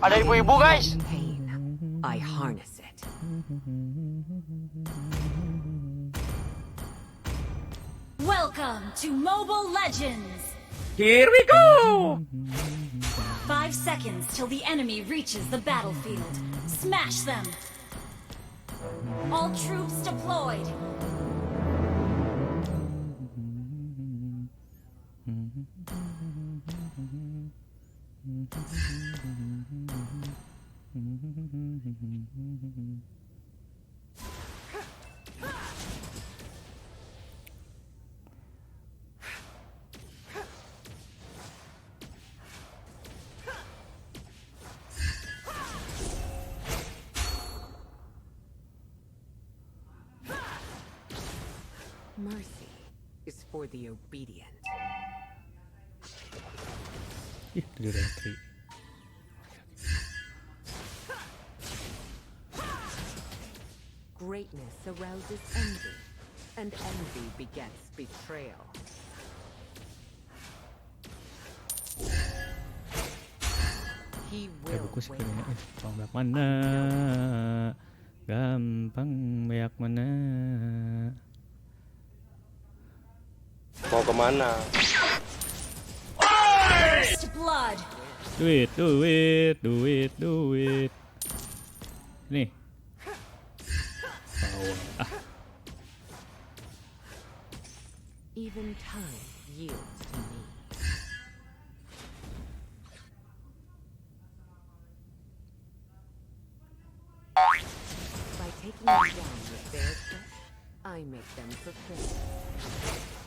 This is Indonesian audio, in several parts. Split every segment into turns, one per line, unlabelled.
Ada ibu-ibu guys.
Pain. I harness it.
Welcome to Mobile Legends!
Here we go!
5 seconds till the enemy reaches the battlefield. Smash them! All troops deployed!
Mercy is for the obedient.
Ih, di retri.
Greatness arouses envy, and envy begets betrayal. He will
Bagus
wake
sebenarnya.
up.
Gampang banyak mana? Gampang banyak mana?
Mau kemana?
First blood!
Duit. Nih. Power. Ah,
Even time yields to me. By taking them down with their threat, I make them prepared.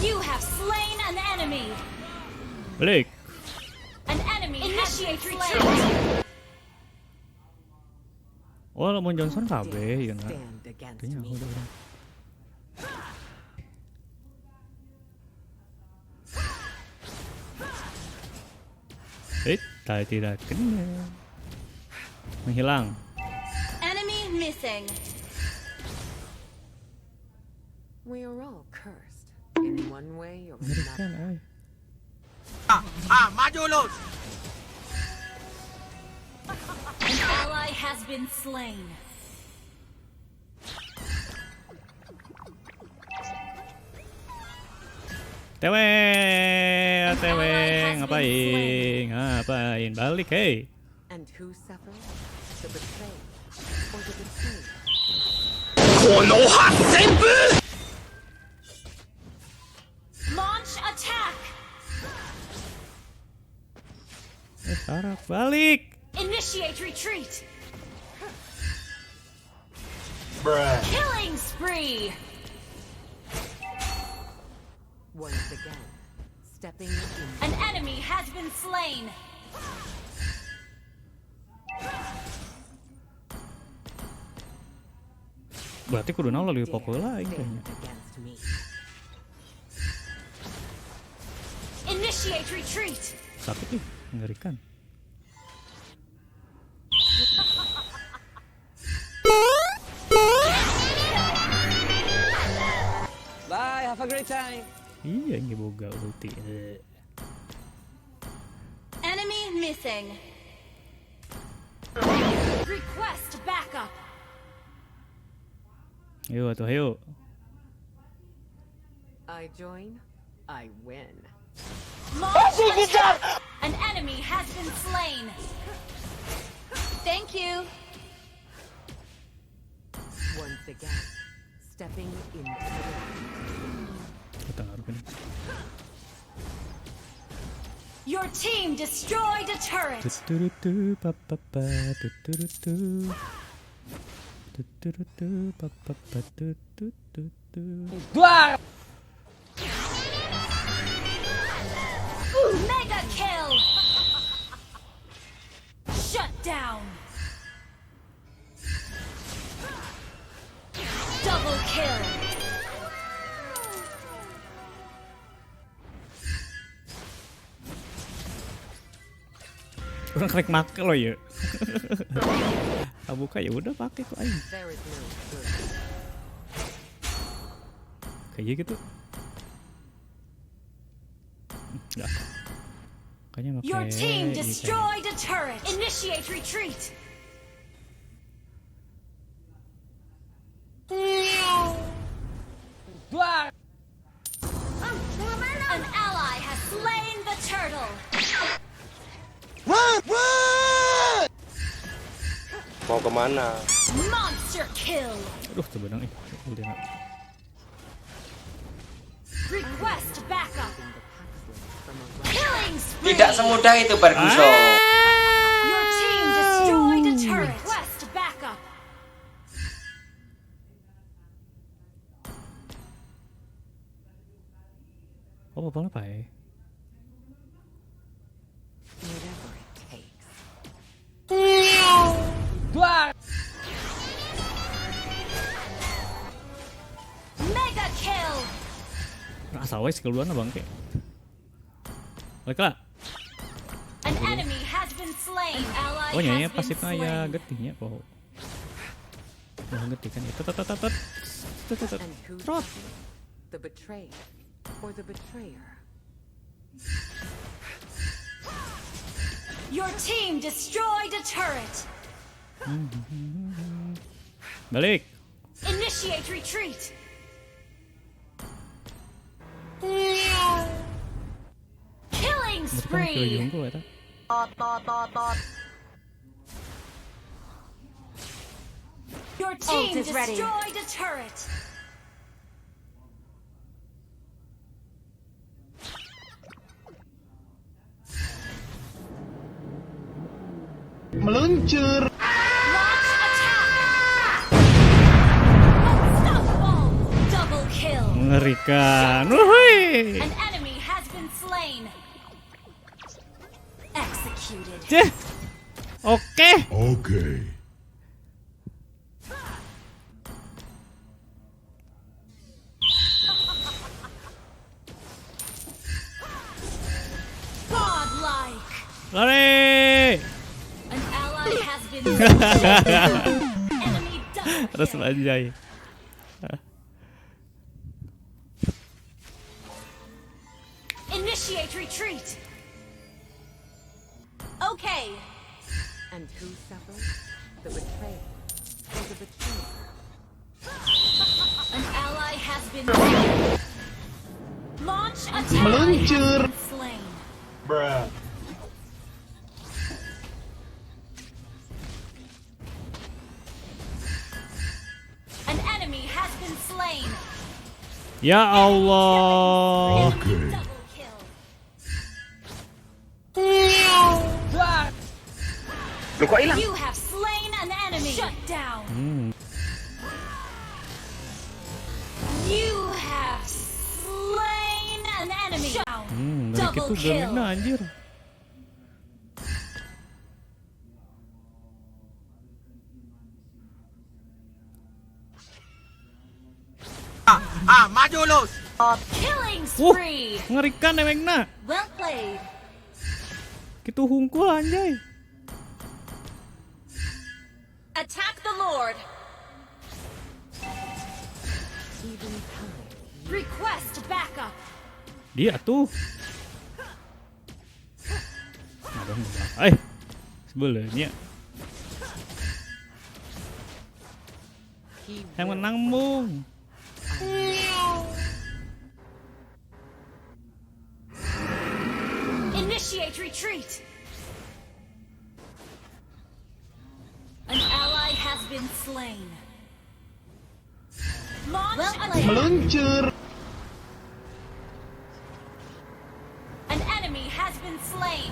You have slain an enemy!
balik.
An enemy initiate retreat!
Oh, lamun Johnson KB ya enggak?
Stand against
Kayaknya
me.
udah. Tidak kena. Menghilang.
Enemy missing!
We are all cursed in one way or
Mengerikan,
another.
Maju lu.
An ally has been slain.
TW, ngapain, balik, hey.
And who suffers? The betrayed or the betrayed?
Launch attack!
Tarak, balik.
Initiate retreat!
Bruh.
Killing spree!
Once again, stepping in.
An enemy has been slain!
Berarti kudu naon lebih populer lagi
Stand
kayaknya.
against me.
Initiate retreat!
Sakit nih, mengerikan.
Bye, have a great time.
Iya, ini boga ulti.
Enemy missing. Request backup.
Yuk, atuh, yuk.
I join, I win.
Launch attack! An enemy has been slain. Thank you.
Once again, stepping into the light.
Kita ngaruh ini.
Your team destroyed a turret.
Tuturutu, papapa, tuturutu. Tuturutu, papapa, tuturutu.
Mega kill. Shut down. Double kill.
Kurang krek make lo ya. Buka ya udah pakai kok aing.
There is no good.
Kayak gitu. Enggak. Kayaknya pakai
Your team
ini kayaknya.
destroyed a turret. Initiate retreat. An ally has slain the turtle.
Mau kemana?
Monster kill.
Aduh, coba dong udah enggak.
Request backup.
The paxland from a
Killing spree.
Tidak semudah itu Barguso.
Your team destroyed a turret. Request backup.
Oh, apa ya?
whatever it takes.
Mega kill.
Asal wae skill 2 bang kayak. Oke lah.
An enemy has been slain. An ally
Oh nyanyi
has been
pasifnya ya
slain.
getihnya. Wow. Wah getih kan ya. Tet.
And who
Trot.
the betrayed or the betrayer?
Your team destroyed a turret.
Balik.
Initiate retreat. Killing
Bukan kill
spree.
jungle ya.
Your team
is ready.
destroyed a turret.
Meluncur.
Launch attack. Unstoppable. Double kill.
Mengerikan. Wuhui.
An enemy has been slain. Executed.
Cih. Oke.
Okay.
Godlike.
Lari.
An ally has been slain. Enemy double
Terus
kill.
anjay.
Initiate retreat. Okay.
And who suffers? The betrayed or the betrayer?
An ally has been slain. Launch attack.
Meluncur.
Has been slain.
Bruh.
An enemy has been slain.
Ya Allah.
Okay.
Double kill.
Lu kok hilang?
You have slain an enemy. Shut down. You have slain an enemy. Shut down.
Dari
Double
itu
kill.
gamenya anjir.
Maju lu.
Killing spree.
Mengerikan emangna.
Well played.
Gitu hungkul anjay.
Attack the Lord.
Even time.
Request backup.
Dia tuh. Ada enggak? Sebelumnya
He
yang
will
menang mung.
Initiate retreat. An ally has been slain. Launch attack.
Meluncur.
An enemy has been slain.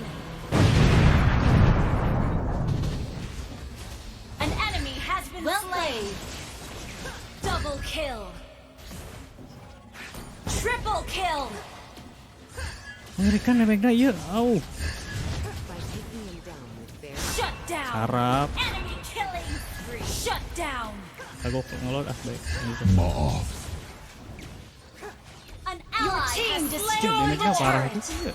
An enemy has been slain. Double kill. Triple kill.
Mengerikan emangna iya. Au.
by taking them down with their
Shut down.
Harap.
Enemy killing spree. Shut down.
Kagok ngelot baik.
Maaf.
An ally has
Cuk,
destroyed
damage-nya
a
parah
turret.
itu sih.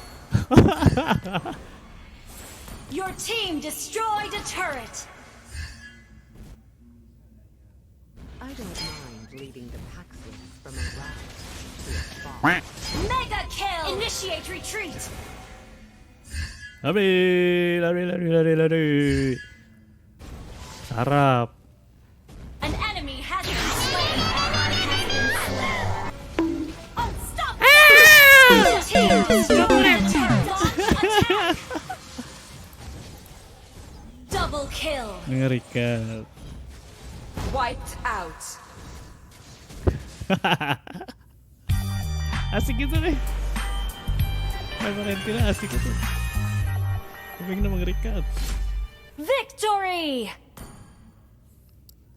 Your team destroyed a turret.
I don't mind leading the Paxos from a rise to a fall.
Mega kill. Initiate retreat.
Lari. Sarap.
An enemy has been slain. Ally has been slain. Unstoppable. The team destroyed a turret. Launch attack. Double kill.
Mengerikan.
Wiped out.
Asik gitu deh. Referensinya asik gitu. Tapi mengerikan.
Victory.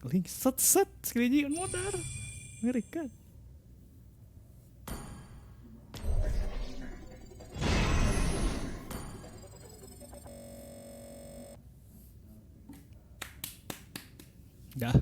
Link set sekali kan modar. Mengerikan. Dah.